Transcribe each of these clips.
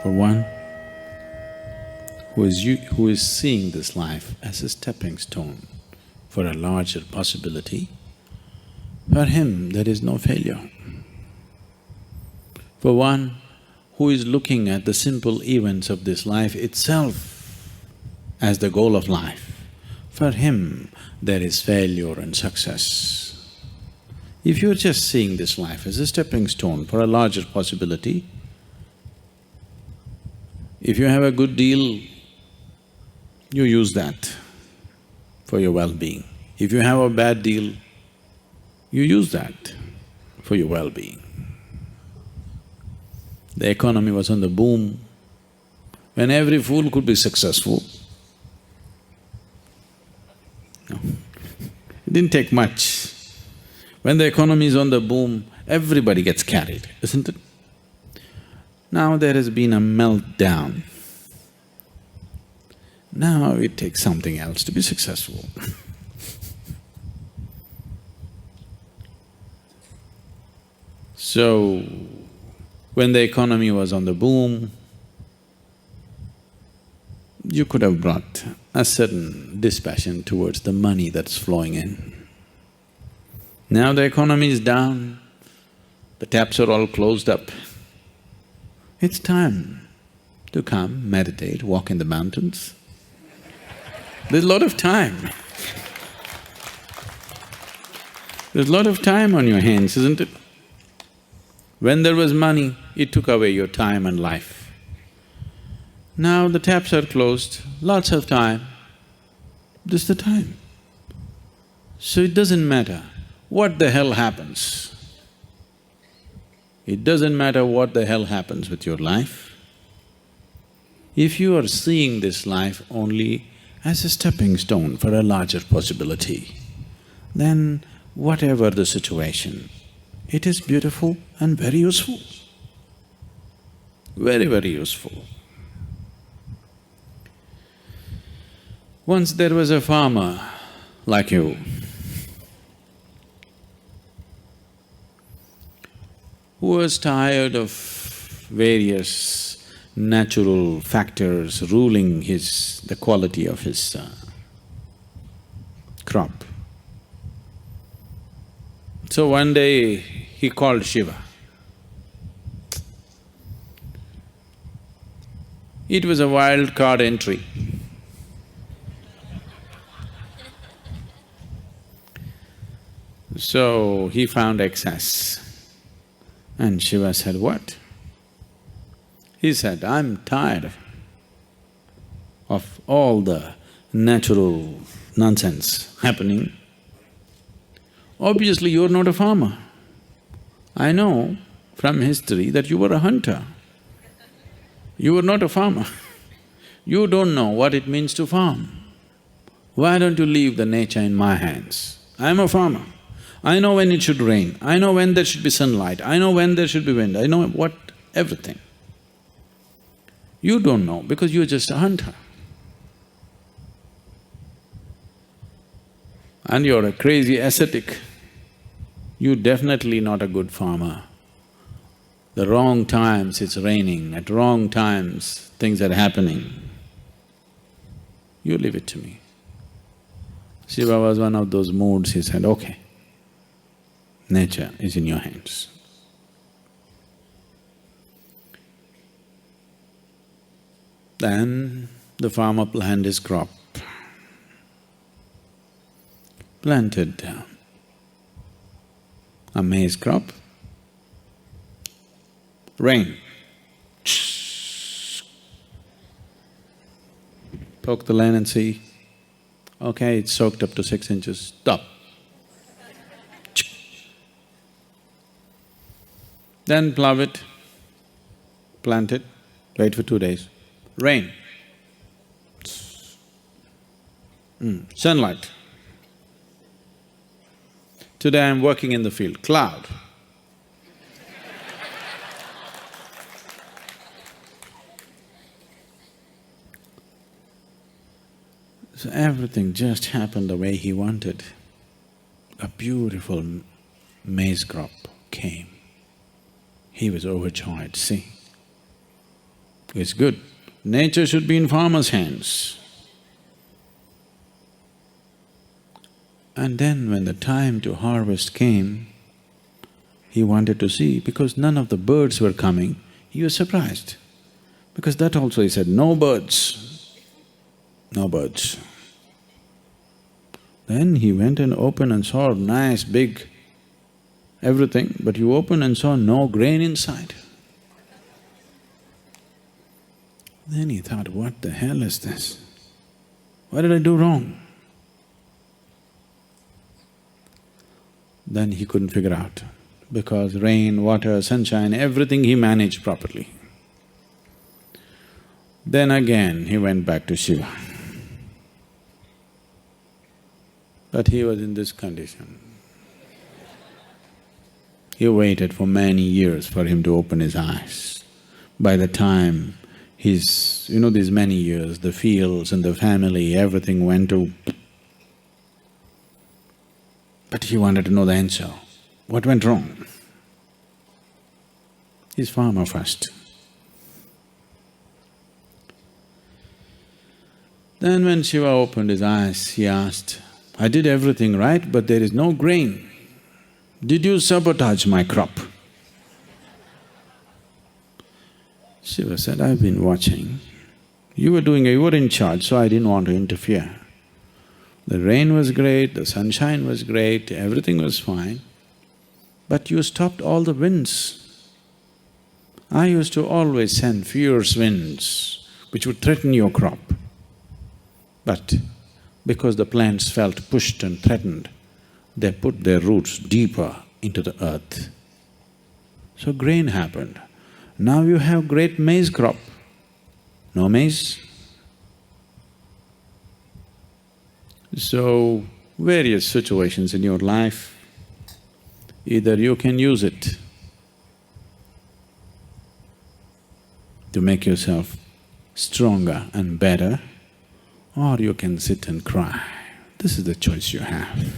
For one who is seeing this life as a stepping stone for a larger possibility, for him there is no failure. For one who is looking at the simple events of this life itself as the goal of life, for him there is failure and success. If you're just seeing this life as a stepping stone for a larger possibility, if you have a good deal, you use that for your well-being. If you have a bad deal, you use that for your well-being. The economy was on the boom, when every fool could be successful. No. It didn't take much. When the economy is on the boom, everybody gets carried, isn't it? Now there has been a meltdown. Now it takes something else to be successful. So, when the economy was on the boom, you could have brought a certain dispassion towards the money that's flowing in. Now the economy is down, the taps are all closed up. It's time to come, meditate, walk in the mountains. There's a lot of time. There's a lot of time on your hands, isn't it? When there was money, it took away your time and life. Now the taps are closed, lots of time, this is the time. So it doesn't matter what the hell happens. It doesn't matter what the hell happens with your life. If you are seeing this life only as a stepping stone for a larger possibility, then whatever the situation, it is beautiful and very useful, very, very useful. Once there was a farmer like you who was tired of various natural factors ruling the quality of his crop. So one day he called Shiva. It was a wild card entry. So he found excess. And Shiva said, what? He said, I'm tired of all the natural nonsense happening. Obviously, you're not a farmer. I know from history that you were a hunter. You were not a farmer. You don't know what it means to farm. Why don't you leave the nature in my hands? I'm a farmer. I know when it should rain, I know when there should be sunlight, I know when there should be wind, I know everything. You don't know because you're just a hunter. And you're a crazy ascetic. You're definitely not a good farmer. The wrong times it's raining, at wrong times things are happening. You leave it to me. Shiva was one of those moods, he said, okay, nature is in your hands. Then the farmer planted his crop. Planted a maize crop. Rain. Poke the land and see, okay, it's soaked up to 6 inches, stop. Then plough it, plant it, wait for 2 days. Rain. Sunlight. Today I'm working in the field, cloud. So everything just happened the way he wanted. A beautiful maize crop came. He was overjoyed, see. It's good. Nature should be in farmer's hands. And then when the time to harvest came, he wanted to see, because none of the birds were coming, he was surprised. Because that also he said, no birds, no birds. Then he went and opened and saw a nice big everything, but you opened and saw no grain inside. Then he thought, what the hell is this? What did I do wrong? Then he couldn't figure out, because rain, water, sunshine, everything he managed properly. Then again he went back to Shiva. But he was in this condition. He waited for many years for him to open his eyes. By the time these many years, the fields and the family, everything went to… But he wanted to know the answer. What went wrong? He's farmer first. Then when Shiva opened his eyes, he asked, I did everything right, but there is no grain. Did you sabotage my crop? Shiva said, I've been watching. You were in charge, so I didn't want to interfere. The rain was great, the sunshine was great, everything was fine, but you stopped all the winds. I used to always send fierce winds which would threaten your crop. But because the plants felt pushed and threatened, they put their roots deeper into the earth. So grain happened. Now you have great maize crop. No maize? So, various situations in your life, either you can use it to make yourself stronger and better, or you can sit and cry. This is the choice you have.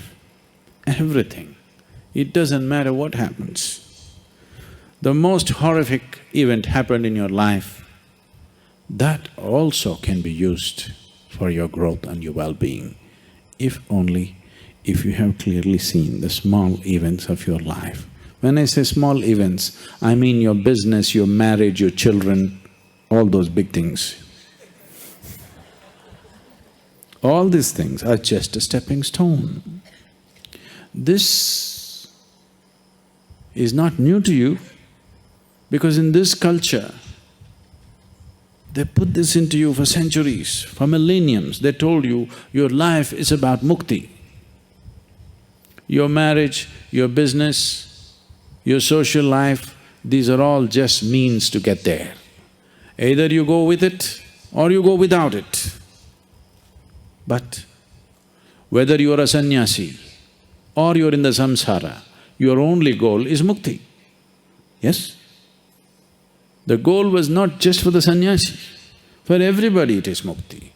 Everything. It doesn't matter what happens. The most horrific event happened in your life, that also can be used for your growth and your well-being, if you have clearly seen the small events of your life. When I say small events, I mean your business, your marriage, your children, all those big things. All these things are just a stepping stone. This is not new to you, because in this culture, they put this into you for centuries, for millenniums. They told you, your life is about mukti. Your marriage, your business, your social life, these are all just means to get there. Either you go with it or you go without it. But whether you are a sannyasi or you're in the samsara, your only goal is mukti. Yes? The goal was not just for the sannyasi, for everybody it is mukti.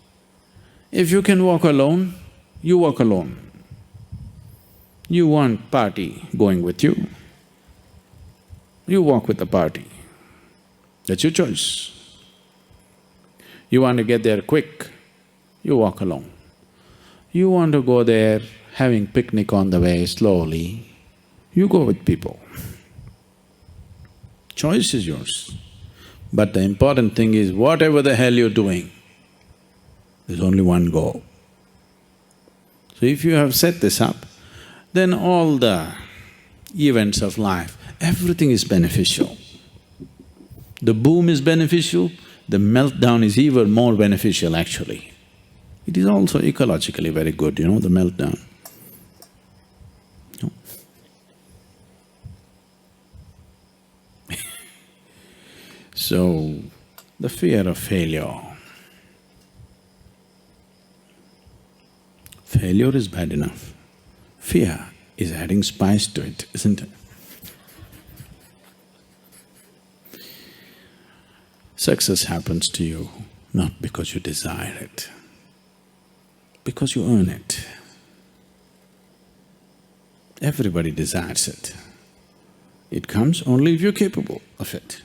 If you can walk alone, you walk alone. You want party going with you, you walk with the party. That's your choice. You want to get there quick, you walk alone. You want to go there having picnic on the way slowly, you go with people. Choice is yours. But the important thing is, whatever the hell you're doing, there's only one goal. So if you have set this up, then all the events of life, everything is beneficial. The boom is beneficial, the meltdown is even more beneficial actually. It is also ecologically very good, the meltdown. No? So, the fear of failure. Failure is bad enough. Fear is adding spice to it, isn't it? Success happens to you not because you desire it, because you earn it. Everybody desires it. It comes only if you're capable of it.